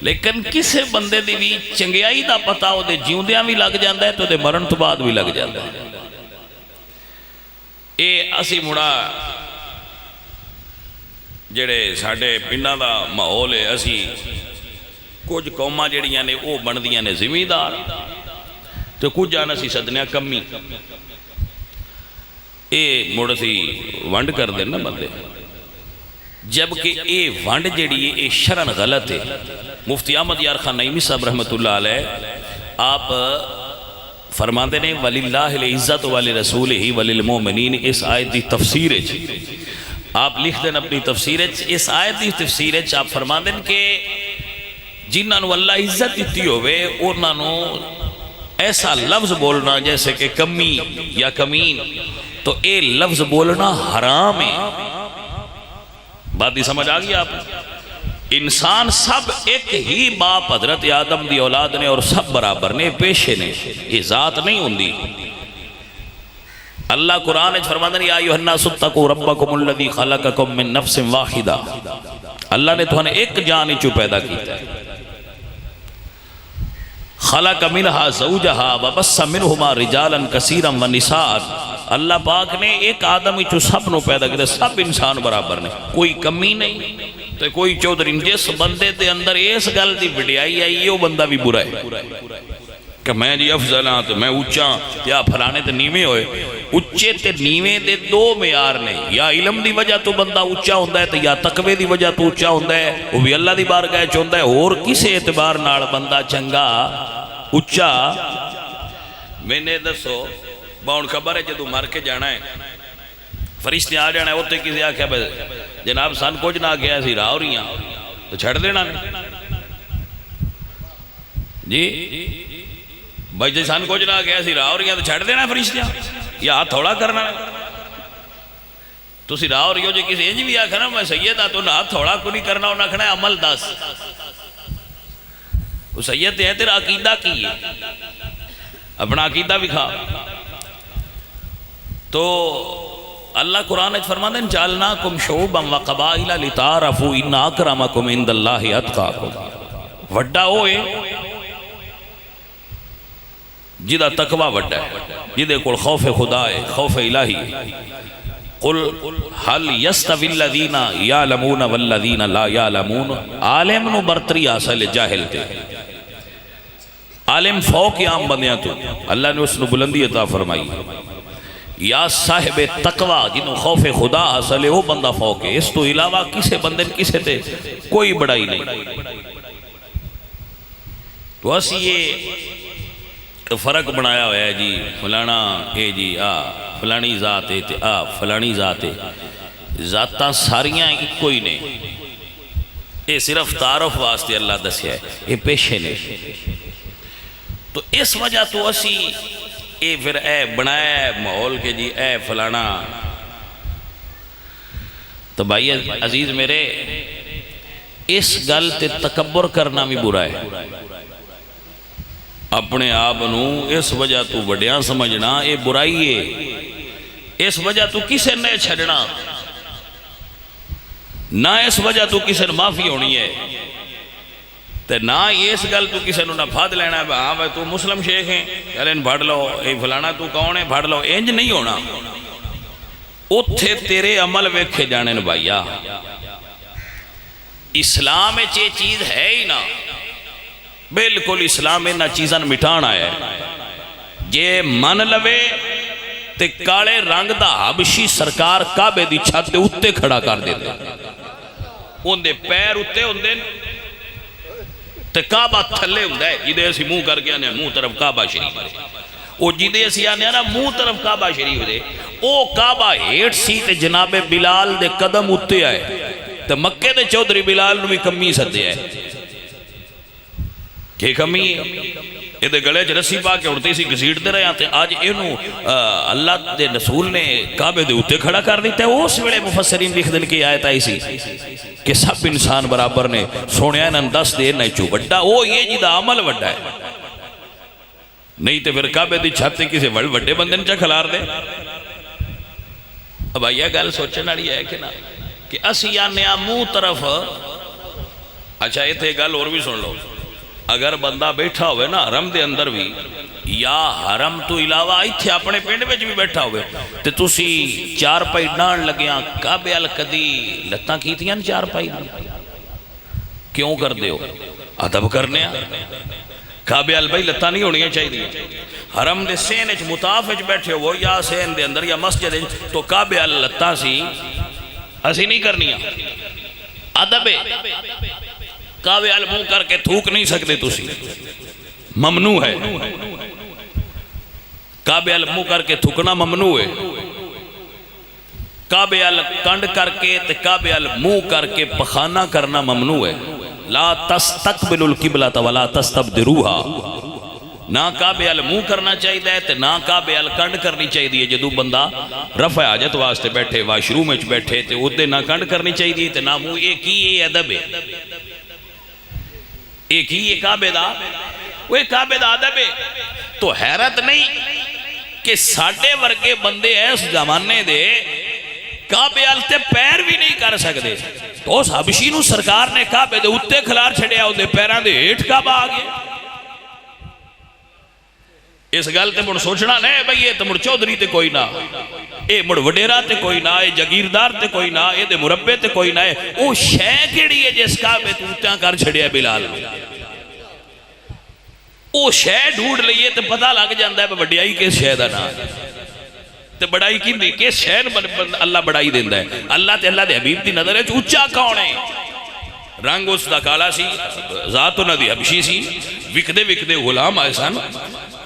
لیکن کسے بندے دی بھی چنگیائی دا پتا ہو دے جیوندیاں بھی لگ جاندہ ہے تو دے مرن تو بعد بھی لگ جاندہ ہے. اے اسی مڑا جڑے ساڑھے پنڈا دا ماحول ہے اسی کچھ قوماں جڑیاں نے وہ بندیاں نے زمیندار تو کچھ جانا سی صدنیا کمی اے مڑ سی ونڈ کر دینا بندے جبکہ اے ونڈ جڑی ہے اے شرن غلط ہے. مفتی احمد یار خان نعیمی صاحب رحمت اللہ علیہ آپ فرماندے نے وَلِلَّهِ الْعِزَّةُ وَلِرَسُولِهِ وَلِلْمُؤْمِنِينَ اس آیت دی تفسیر ہے. آپ لکھ دیں اپنی تفسیر ہے اس آیت دی تفسیر ہے آپ فرماندے کہ جنہاں نو اللہ عزت دیتی ہوئے انہاں نو ایسا لفظ بولنا جیسے کہ کمی یا کمین تو اے لفظ بولنا حرام ہے. بات ہی سمجھ آگئی آپ. انسان سب ایک ہی باپ حضرت آدم دی اولاد نے اور سب برابر نے پیشے نے یہ ذات نہیں ہوندی. اللہ قرآن فرماتا ہے یا ایھا الناس اتقوا ربکم الذی خلقکم من نفس واحدہ. اللہ نے تو ایک جان چو پیدا کیتا ہے. خلق منہا زوجہا وبث منہما رجالا کثیرا ونساء. اللہ پاک نے ایک آدم چو سب نو پیدا کیتا. سب انسان برابر نے کوئی کمی نہیں تو کوئی چودھری. جس بندے دے اندر اس گل دی وڈیائی آئی یہ بندہ بھی برا ہے کہ میں جی افضل ہاں تو میں اچھا یا پھلانے تے نیویں ہوئے. اچھے تے نیویں دے دو معیار نے. یا علم دی وجہ تو بندہ اچھا ہوندہ ہے تو یا تقوی دی وجہ تو اچھا ہوندہ ہے وہ بھی اللہ دی بارگاہ چ ہوندہ ہے. اور کسے اعتبار نال بندہ چنگا اچھا میں نے دسو باؤن خبر ہے جدو مر کے جانا ہے فرشتے آ جانا ہے وہ تے کسی آکھیا جناب سن کچھ نہ گیا سی راہ ہو رہی ہیں تو چھڑ دینا جی بھائی جی سن کچھ نہ گیا سی راہ ہو رہی ہیں تو چھڑ دینا فرشتے یا ہاتھ تھوڑا کرنا ہے. تو سی راہ ہو رہی ہو جی کسی انج بھی آکھنا میں سید ہاں تو ہاتھ تھوڑا کو نہیں کرنا انہاں کھنا ہے عمل دس. وہ سید ہے تیرا عقیدہ کی ہے اپنا عقیدہ بھی کھا. تو اللہ قرآن فرماتے ہیں جعلناکم شعوبا وقبائل لتعارفوا ان اکرمکم عند اللہ اتقاکم. وڈا ہوئے جدہ تقوی وڈا ہے جدہ کول خوف خدا ہے خوف الہی. قل حل یستوی الذین یعلمون والذین لا یعلمون. عالم نو برتری حاصل جاہل تے. عالم فوق عام بندیاں تو اللہ نے اس نے بلندی عطا فرمائی. یا صاحب تقوی جنہوں خوف خدا حاصل ہے وہ بندہ فوق ہے. اس تو علاوہ کسے بندے کسے تے کوئی بڑائی نہیں. تو اسی یہ فرق بنایا ہوا ہے جی فلانا اے جی فلانی ذات ہے فلانی ذات ہے. ذاتاں ساریاں ایک کوئی نے. یہ صرف تعارف واسطے اللہ دسیا ہے یہ پیشے نے. تو اس وجہ تو اسی اے پھر اے بنایا ہے ماحول کے جی اے فلانا. تو بھائی عزیز میرے اس گل تے تکبر کرنا بھی برا ہے. اپنے آپ نو اس وجہ تو وڈیاں سمجھنا اے برائی ہے. اس وجہ تو کسے نے چھڑنا نہ اس وجہ تو کسے نے معافی ہونی ہے تے نہ اس گل تو کسے نو نہ پھاد لینا ہے ہاں بھائی تو مسلم شیخ ہیں چلیں بھڑ لو اے فلانا تو کون ہے بھڑ لو. انج نہیں ہونا. اتھے تیرے عمل ویکھے جانے نے بھائیا. اسلام یہ چیز ہے ہی نہ. بالکل اسلام انہا چیزاں مٹھان آیا ہے. جے من لوے تے کالے رنگ دا حبشی سرکار کعبے دی چھت دے اتے کھڑا کر دیتے. ان دے پیر اتے ان دے تے کعبہ تھلے ہوں دے جدے اسی منہ کر گیا نے منہ طرف کعبہ شریف دے. او جدے اسی آنے نا منہ طرف کعبہ شریف دے او کعبہ ہیٹ سی تے جناب بلال دے قدم اتے آئے تے مکے دے چودھری بلال نو بھی کمی سدے آئے. کہ کمی یہ دے گلے رسی پا کے اڑتی سی گھسیٹ دے رہے آتے. آج انہوں اللہ دے رسول نے کعبے دے اتے کھڑا کر دیتا ہے. اس ویلے مفسرین لکھ دن کی آیت آئی سی کہ سب انسان برابر نے سونے انہاں دس دے نہیں چو وڈا وہ یہ جیدہ عمل وڈا ہے. نہیں تے پھر کعبے دی چھت کسی وڈے بندے نے چا کھلار دے. اب یہ گل سوچنے والی ہے کہ نا کہ اسی آنے منہ طرف اچھا یہ تھے گل اور بھی سن لو، اگر بندہ بیٹھا ہوئے نا حرم دے اندر بھی یا حرم تو علاوہ ایتھے اپنے پنڈ وچ بھی بیٹھا ہوئے تے تسی چار پائی ڈان لگیاں کعبے ال کدی لتاں کیتیاں چار پائی کیوں کر دے ہو؟ ادب کرنے کعبے ال بھائی لتاں نہیں ہونی چاہیے. حرم دے سین وچ مطاف وچ بیٹھے ہو یا سین دے اندر یا مسجد تو کعبے ال لتاں سی اسی نہیں کرنیاں. ادب کعبے ال منہ کر کے تھوک نہیں سکتے تسی، ممنوع ہے. کعبے ال منہ کر کے تھوکنا ممنوع ہے. کعبے ال کنڈ کر کے تے کعبے ال منہ کر کے پخانہ کرنا ممنوع ہے. لا تستقبل القبلۃ ولا تستبدروها، نہ کعبے ال منہ کرنا چاہیے تے نہ کعبے ال کنڈ کرنی چاہیے. جدو بندہ رفع حاجت واسطے بیٹھے واش روم وچ بیٹھے تے اودے نہ کنڈ کرنی چاہیے تے نہ منہ. یہ کی یہ ادب ہے؟ ایک ہی یہ کعبے دا وہ کعبے دا ادب ہے. تو حیرت نہیں کہ ساڈے ورگے بندے اس زمانے دے کعبے ال تے پیر بھی نہیں کر سکتے. تو اس حبشی نو سرکار نے کعبے دے اتے کھلار چھڑیا اودے پیراں دے ہیٹھ کعبہ آ گیا. اس گل تے مڑ سوچنا نہیں بھئی یہ تے مڑ چودھری تے کوئی نہ، اے مڑ وڈیرا تے کوئی نہ، اے جگیردار تے کوئی نہ، اے دے مربے تے کوئی نہ. او شے کیڑی ہے جس کعبے تے اتے کر چھڑیا بلال؟ او شے ڈھونڈ لئیے تے پتہ لگ جاندا ہے وڈیائی کس شے دا نام تے بڑائی کی دی کس شے اللہ بڑائی دیندا ہے. اللہ تے اللہ دے حبیب دی نظر وچ اونچا کون ہے؟ رنگ اس دا کالا سی، ذات انہاں دی حبشی سی، وکدے وکدے غلام آئے سن.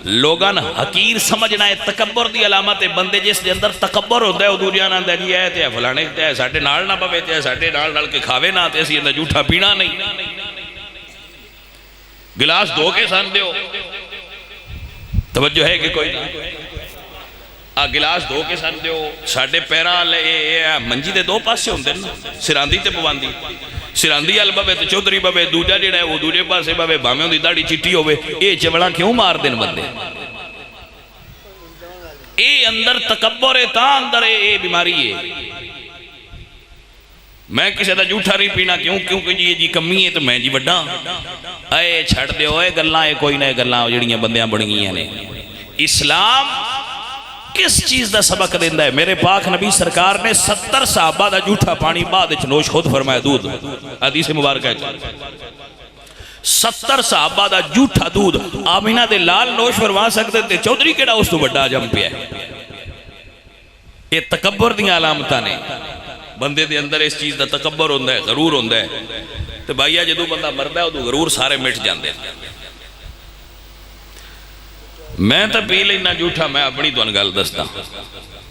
لوگاں حقیر سمجھنا ہے تکبر دی علامت ہے. بندے جس دے اندر تکبر ہوتا ہے وہ دوجیاں نہ دے جی ہے تے فلانے تے ساڈے نال نہ پوے تے ساڈے نال کے کھاوے نہ تے اسی اندر جھوٹا پینا نہیں. گلاس دھو کے سن دیو، توجہ ہے کہ کوئی نہ گلاس دھو کے سن دیو. ساڈے پیراں منجی دے دو پاسے ہوندے نا، سراندی تے پواندی. سراندی ال بوے تے چودھری بوے، دوجا جڑا ہے وہ دوجے پاسے بوے، بھاویں دی داڑھی چٹی ہوے. اے چوڑا کیوں مار دین بندے؟ اے اندر تکبر ہے، تا اندر اے بیماری ہے. میں کسی دا جھوٹا نہیں پینا کیوں؟ کیونکہ جی کمی ہے تو میں جی وڈا. اے چھڑ دیو اے گلاں، اے کوئی نہ گلاں جڑیاں بندیاں بن گئیاں نے. اسلام کس چیز دا سبق دیندا ہے؟ میرے پاک نبی سرکار نے 70 صحابہ دا جھوٹا پانی بعد وچ نوش خود فرمایا. دودھ حدیث مبارکہ ہے 70 صحابہ دا جھوٹا دودھ آمینہ دے لال نوش فرما سکتے تے چودھری کیڑا اس تو بڑا جم پیا ہے. یہ تکبر دی علامتاں نے. بندے دے اندر اس چیز دا تکبر ہوندا ہے، غرور ہوندا ہے. تے بھائیا جدوں بندہ مردا ہے اودوں غرور سارے مٹ جاندے ہیں. میں تو پی لینا جھوٹا، میں اپنی تانوں گل دسدا.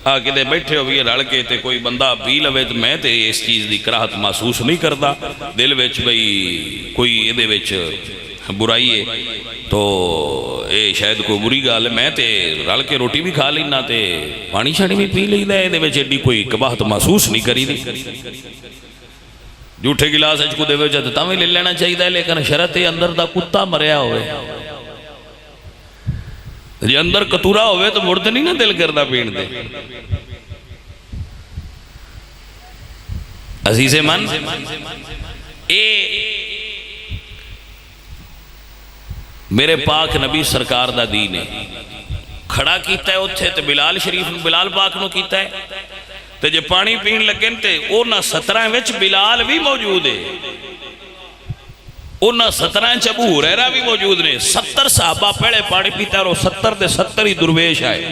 آ کتے بیٹھے ہو بھی رل کے تے کوئی بندہ پی لوے تے میں تے اس چیز دی کراہت محسوس نہیں کردا. دل وچ بھئی کوئی اے وچ برائی ہے تو اے شاید کوئی بری گل ہے. میں تے رل کے روٹی بھی کھا لینا تے پانی چھڑی بھی پی لیندا. اے وچ ایڈی کوئی کباہت محسوس نہیں کری دی. جھوٹے گلاس وچ کو دے وچ تے تاویں لے لینا چاہیے، لیکن شرط اے اندر دا کتا مریا ہوئے. جی اندر کتورا ہوئے تو مڑتے نہیں نا دل کردا پین دے. عزیز من اے میرے پاک نبی سرکار دا دین ہے. کھڑا کیتا ہے اتھے تے بلال شریف بلال پاک نو کیتا ہے تے جے پانی پین لگن تے اونا 17 وچ بلال بھی موجود ہے، اونا 17 ابو ہریرہ بھی موجود نے. 70 صحابہ پہلے پانی پیتا اور 70 دے 70 ہی درویش آئے.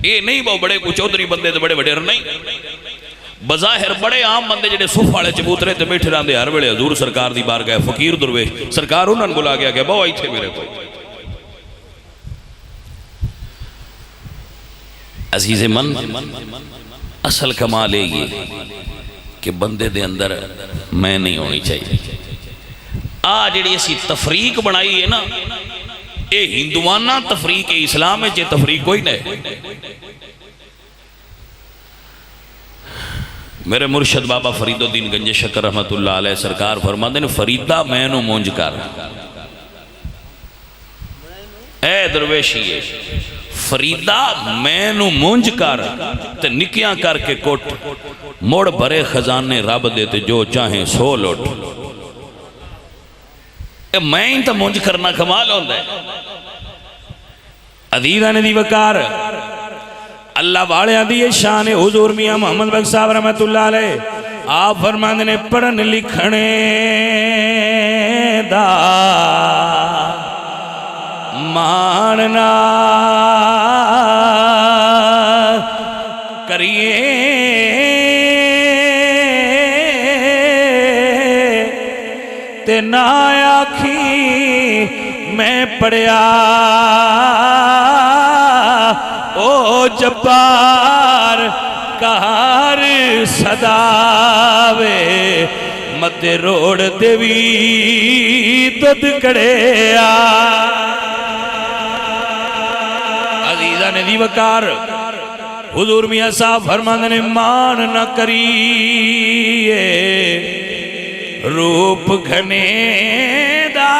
یہ نہیں وہ بڑے کو چودھری بندے تے بڑے وڈیر نہیں، بظاہر بڑے عام بندے جڑے صف والے چبوترے تے بیٹھے رہندے ہر ویلے حضور سرکار دی بارگاہ. فقیر درویش سرکار انہاں بلا گیا کہ بہو ایتھے میرے کو. عزیز من اصل کمال یہ کہ بندے دے اندر میں نہیں ہونی چاہیے. جڑی اسی تفریق بنائی ہے نا، اے ہندوانہ تفریق ہے. اسلام ہے جے تفریق کوئی نہیں. میرے مرشد بابا فرید الدین گنج شکر رحمت اللہ علیہ سرکار فرماتے ہیں فریدہ میں نو مونج کر. اے درویشی فریدہ میں نو مونج کر تے نکیاں کر کے کوٹ، موڑ بھرے خزانے رب دیتے جو چاہیں سو لوٹ. میں ہی تو مونج کرنا کمال ہوتا ہے عزیزان دی وقار اللہ والے دی شان حضور میاں محمد بخش صاحب رحمت اللہ علیہ آپ فرماندے نے پڑھن لکھنے دا ماننا کریے تے نہ آکھی میں پڑھیا او جبار کار صداوے مت روڑ دیوی دد کڑیا عزیزان دی وقار حضور میاں صاحب فرماندے نے مان نہ کریے روپ گھنے دا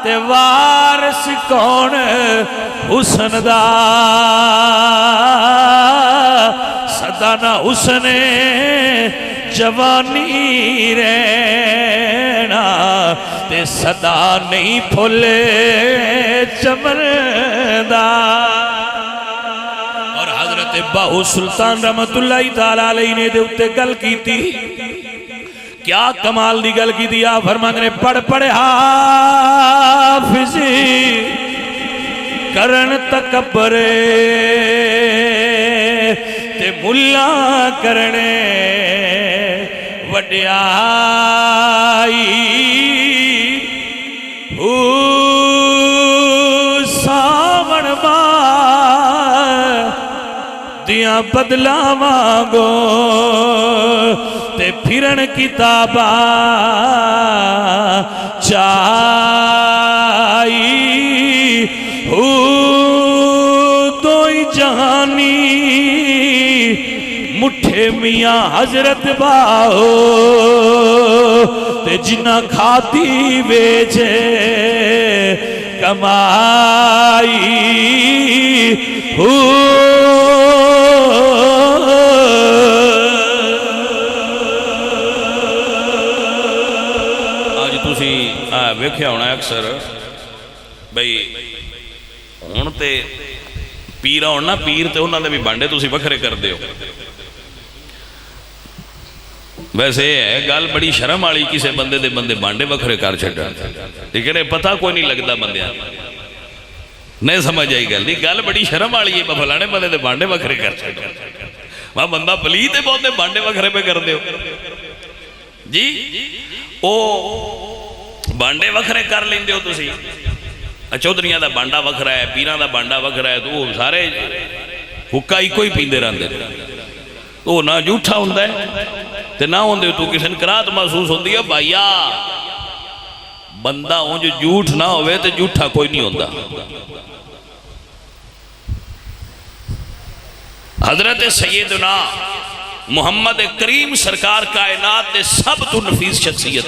تے وارث کون حسن دا صدا نہ حسن جوانی رہنا تے صدا نہیں پھولے چمر دا اور حضرت باہو سلطان رحمت اللہ تعالیٰ علیہ نے دے اتے گل کی تھی کیا کمال دی گل کی دیا فرماندے نے پڑھ پڑھ حافظی کرن تکبر تے ملا کرنے وڈیائی ساون دیاں بدلا مانگو تے پھرن کتابا چائی دوئی جہانی مٹھے میاں حضرت باہو تے جنہ کھاتی بیچے کمائی آج تسی ویکھیا ہونا اکثر بھئی ہون تے پیرا ہونا پیر تے انہاں دے بھی بانڈے تسی وکھرے کر دیو ویسے ہے گل بڑی شرم والی کسے بندے دے بندے بانڈے وکھرے کر چھڈا لیکن پتہ کوئی نہیں لگتا بندیاں نہیں سمجھ آئی گل نہیں گل بڑی شرم والی ہے فلانے بندے دے بانڈے وکھرے کر چھڈا وہاں بندہ پلیت ہے بہت بانڈے وکھرے پہ کر دیو جی او بانڈے وکھرے کر لیں دیو تسی چودھریاں دا بانڈا وکھرا ہے پیراں دا بانڈا وکھرا ہے تو وہ سارے حکا ہی کوئی پیندے رہندے تو نہ جھوٹا ہوندہ ہے تے نہ ہوندے تو کسی انقرات محسوس ہوندی ہے بھائیا بندہ ہوں جو جھوٹ نہ ہوئے تے جھوٹا کوئی نہیں ہوندہ حضرت سیدنا محمد کریم سرکار کائنات دے سب تو نفیس شخصیت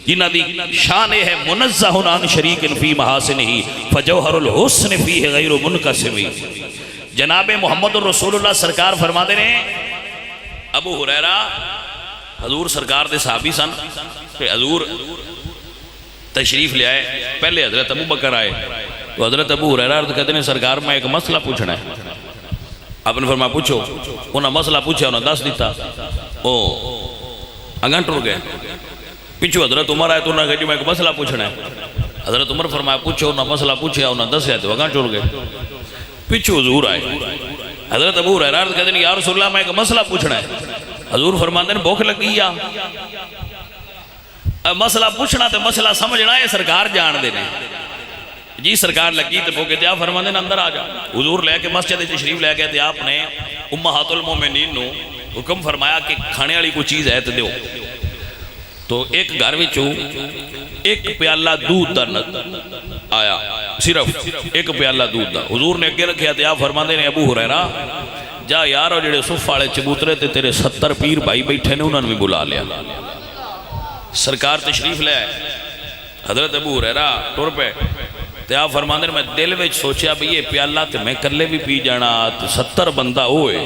جنہ دی شان ہے منزہ عن شریک فی محاسن ہی فجوہر الحسن فی غیر منقسم جناب محمد الرسول اللہ سرکار فرما دے رہے ابو ہریرہ حضور سرکار دے صحابی سن کہ حضور تشریف لے آئے پہلے حضرت ابو بکر آئے تو حضرت ابو ہریرہ کہتے ہیں سرکار میں ایک مسئلہ پوچھنا ہے آپ نے فرمایا پوچھو انہاں مسئلہ پوچھا انہاں دس دیتا او اگاں ٹر گئے پچھو حضرت عمر آئے تو انہاں کہا جو میں ایک مسئلہ پوچھنا ہے حضرت عمر فرمایا پوچھو انہاں مسئلہ پوچھا انہاں دس ہے تو اگاں ٹر گئے پچھو حضور آئے حضرت ابو ہریرہ کہتے ہیں یا رسول اللہ میں ایک مسئلہ پوچھنا ہے حضور فرماتے ہیں بھوک لگی یا مسئلہ پوچھنا تو مسئلہ سمجھنا ہے سرکار جان دینے جی سرکار لگی تو بھوکے تھے آپ فرماتے ہیں اندر آ جا حضور لے کے مسجد تشریف لے گئے تھے آپ نے امہات المومنین نو حکم فرمایا کہ کھانے والی کوئی چیز ہے تو دیو تو ایک گھر وچوں ایک پیالہ دودھ دا آیا صرف ایک پیالہ دودھ دا حضور نے اگے رکھیا تھے آپ فرماتے ہیں ابو ہریرہ جا یارو جڑے صف والے چبوترے تے تیرے 70 پیر بھائی بیٹھے نے انہوں نے بھی بلا لیا سرکار تشریف لے آئے حضرت ابو ہریرہ ٹر پہ تے آپ فرماندے میں دل وچ سوچیا بھی یہ پیالہ تے میں کلے بھی پی جانا تے 70 بندہ ہوئے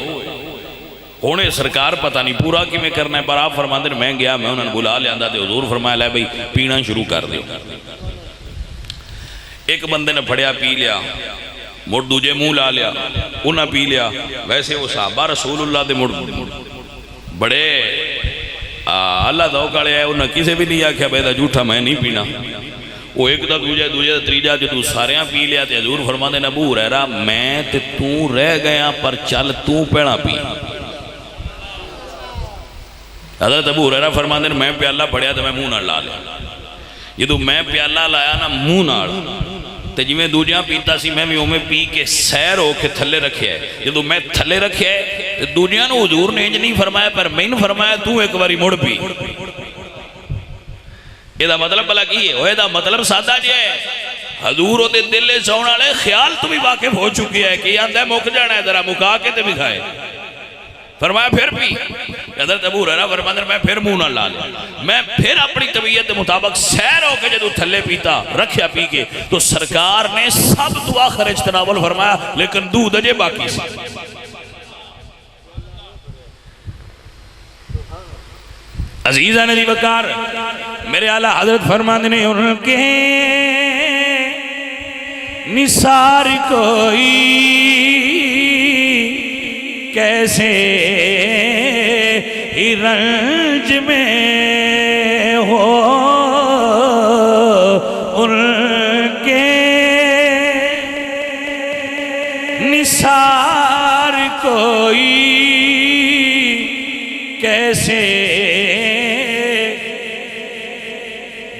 ہونے سرکار پتہ نہیں پورا کی میں کرنا ہے، پر آپ فرماندے میں گیا، میں انہوں نے بلا لیا تھا، حضور فرمایا لے بھئی پینا شروع کر دیو۔ ایک بندے نے پھڑیا پی لیا، مڑ دوجے منہ لا لیا، انہاں پی لیا۔ ویسے وہ صحابہ رسول اللہ دے مڑ بڑے اللہ دوکڑے ہیں، انہاں کسے بھی نہیں آکھیا بیدہ جھوٹا میں نہیں پینا۔ وہ ایک دا دوجہ دا تریجہ جو ساریاں پی لیا تے حضور فرماندے ابو ہریرہ میں تے تو رہ گیا پر چل تو پینا پی۔ حضرت ابو ہریرہ فرماندے میں پیالہ پڑھیا تو میں منہ نہ لا لیا، جدو میں پیالہ لایا نا منہ نہ تے جی میں دوجیاں پیتا سی میں بھی پی کے سیر ہو کے تھلے رکھے ہے، جدو میں تھلے رکھے ہے دوجیاں نو حضور نے نہیں فرمایا پر میں نے فرمایا تو ایک باری مڑ پی۔ یہ دا مطلب بلا کی ہے، وہ دا مطلب سادہ جی ہے، حضور دے دل لے سونا لے خیال تو بھی واقف ہو چکی ہے کہ آندہ ہے موک جانا ہے ذرا مکا کے تے بھی کھائے، فرمایا پھر پی۔ حضرت ابو ہریرہ فرماندے میں پھر منہ نہ لا لیا، میں پھر اپنی طبیعت مطابق سیر ہو کے جدو تھلے پیتا رکھیا پی کے تو سرکار نے سب دعا خرج تناول فرمایا لیکن دودھ اجے باقی سی۔ عزیزان دی وقار میرے اعلیٰ حضرت فرماندے نے ان کے نثار کوئی کیسے ہی رنج میں ہو، ان کے نثار کوئی کیسے،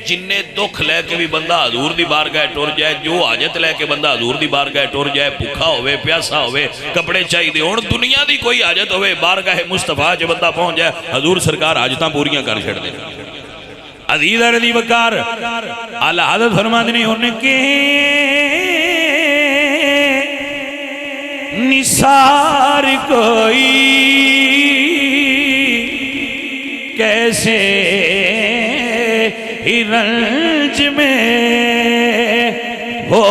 جنہیں دکھ لے کے بھی بندہ حضور دی بارگاہ ٹور جائے، جو حاجت لے کے بندہ حضور دی بارگاہ ٹور جائے، بھوکا ہوئے پیاسا ہوئے کپڑے چاہیے دے ہون دنیا دی کوئی حاجت ہوئے بارگاہ مصطفیٰ جو بندہ پہنچ جائے حضور سرکار حاجتاں پوریاں کر چھڑ دے۔ عزیز رضی وقار اعلیٰ حضرت فرماندے نے ان کے نثار کوئی کیسے ہی رنج میں ہو،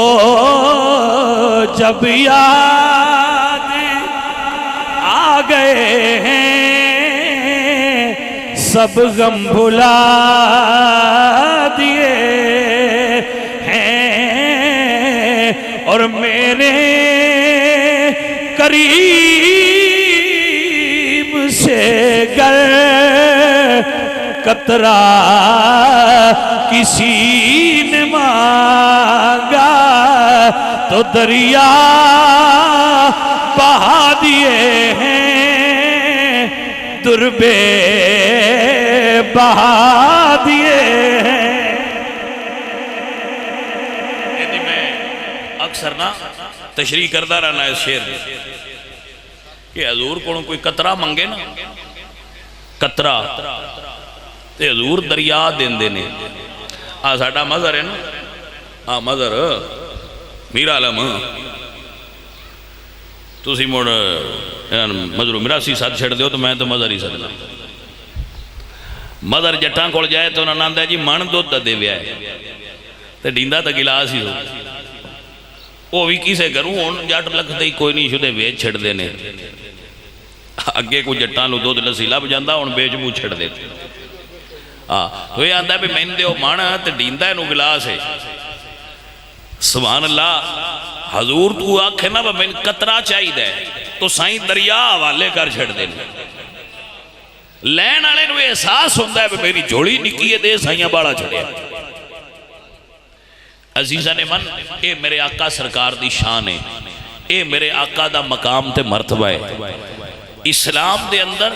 جب یاد آ گئے ہیں سب غم بھلا دیے ہیں، اور میرے قریب سے گر قطرہ کسی نے مانگا تو دریا بہا دیے ہیں، دربے بہا دیے ہیں۔ میں اکثر نا تشریح کردہ رہنا ہے اس شعر کہ حضور کو کوئی قطرہ منگے نا، قطرہ تے حضور دریا دین دینے۔ ساڑھا مظہر ہے نا، مظہر میر عالم تُسی موڑ مظہر مراسی ساتھ چھڑ دیو تو میں تو مظہر ہی ساتھ مظہر جٹاں کھول جائے تو انہوں نے آندہ ہے جی من دو دا دے ویا ہے تے ڈیندہ تا گلاس ہی ہو، وہ بھی کسے کروں ان جٹ لکھ دے کوئی نہیں شدے ویج چھڑ دینے، اگے کو جٹاں لو دو دلسی لب جاندہ ان بیج مو چھڑ دیتے۔ تو یہ آندہ ہے بھی میں دیو مانا تے ڈیندہ ہے نو گلاس ہے، سبحان اللہ۔ حضور تو آنکھے نا میں قطرہ چاہی دے تو سائیں دریا حوالے کر چھڑ دینے، لین آلے نو احساس ہوندہ ہے میری جوڑی نکی ہے دے سائیاں باڑا چھڑے۔ عزیزان من اے میرے آقا سرکار دی شان ہے، اے میرے آقا دا مقام تے مرتبہ ہے۔ اسلام دے اندر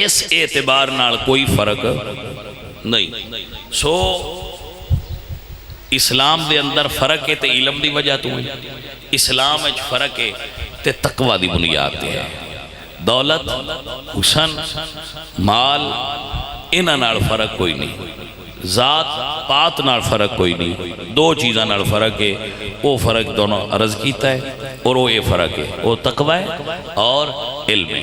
اس اعتبار نال کوئی فرق نہیں، سو اسلام دے اندر فرق ہے تے علم دی وجہ تو ہے، اسلام اچھ فرق ہے تے تقوی دی بنیاد ہے۔ دولت حسن مال انہاں نال فرق کوئی نہیں، ذات پات نال فرق کوئی نہیں، دو چیزاں نال فرق ہے، وہ فرق دونوں عرض کیتا ہے اور وہ یہ فرق ہے، وہ تقوی ہے اور علم ہے۔